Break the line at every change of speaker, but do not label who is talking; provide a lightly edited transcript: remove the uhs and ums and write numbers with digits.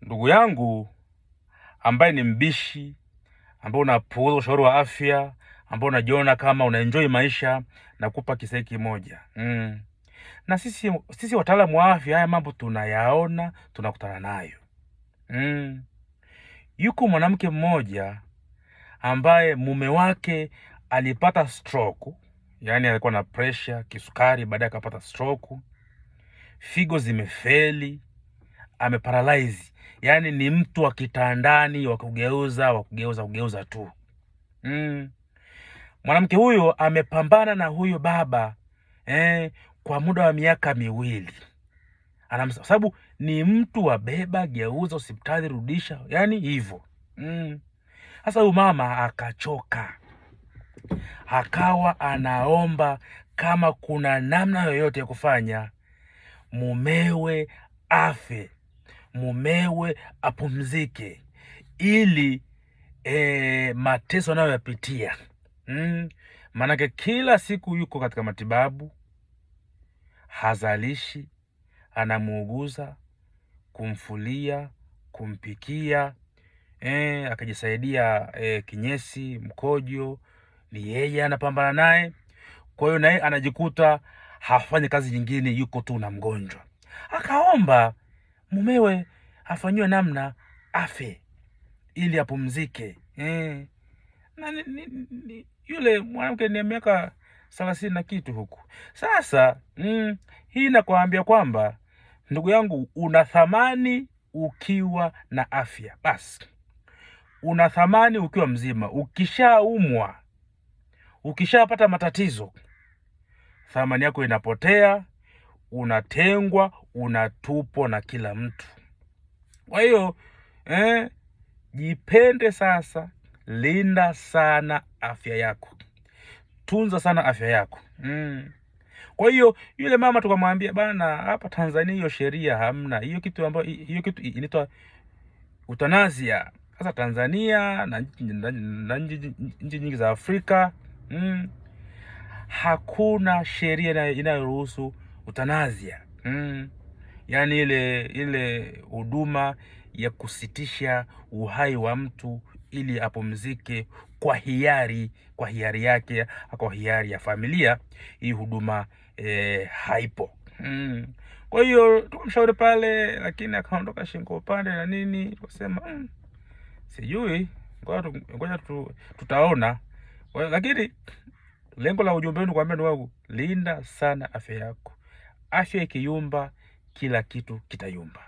Ndugu yangu ambaye ni mbishi, ambaye unapuuza ushauri wa afya, ambaye unajiona kama unaenjoy maisha, na kupa kisa kimoja. Na sisi wataalamu wa afya, haya mambo tunayaona, tunakutana nayo. Yuko mwanamke mmoja ambaye mume wake alipata stroke, yani alikuwa na pressure, kisukari, baadaye akapata stroke, figo zimefeli, ameparalyze. Yani ni mtu wa kitandani, wa kugeuza tu. Mwanamke huyo amepambana na huyo baba kwa muda wa miaka 2. Sababu ni mtu wa beba, geuza, hospitali, rudisha, yani hivyo. Sasa huyu mama akachoka, akawa anaomba kama kuna namna yoyote ya kufanya mumewe afe, mumewe apumzike, ili mateso anayoyapitia. Manake kila siku yuko katika matibabu, hazalishi, anamuuguza, kumfulia, kumpikia, akajisaidia kinyesi, mkojo, ni yeye anapambana naye. Kwa hiyo naye anajikuta hafanyi kazi nyingine, yuko tu na mgonjwa. Akaomba mumewe afanyiwe namna afe ili apumzike. Na yule mwanamke ni miaka 30 na kitu huku. Sasa hii nakwambia kwamba ndugu yangu, una thamani ukiwa na afya. Basi una thamani ukiwa mzima. Ukishaumwa, ukishapata matatizo, thamani yako inapotea, unatengwa, unatupwa na kila mtu. Kwa hiyo jipende sasa, linda sana afya yako, tunza sana afya yako. Kwa hiyo yule mama tukamwambia, bana, hapa Tanzania hiyo sheria hamna. Hiyo kitu inaitwa euthanasia. Sasa Tanzania na nchi nyingi za Afrika hakuna sheria inayoruhusu euthanasia. Yani ile huduma ya kusitisha uhai wa mtu ili apumzike kwa hiari yake, kwa hiari ya familia. Hii huduma haipo. Kwa hiyo tukamshauri pale, lakini akaondoka shingo upande na nini. Tukasema sijui, ngoja tutaona. Lakini lengo la ujumbe wenu kwambia ndugu wangu, linda sana afya yako. Afya ikiyumba, kila kitu kitayumba.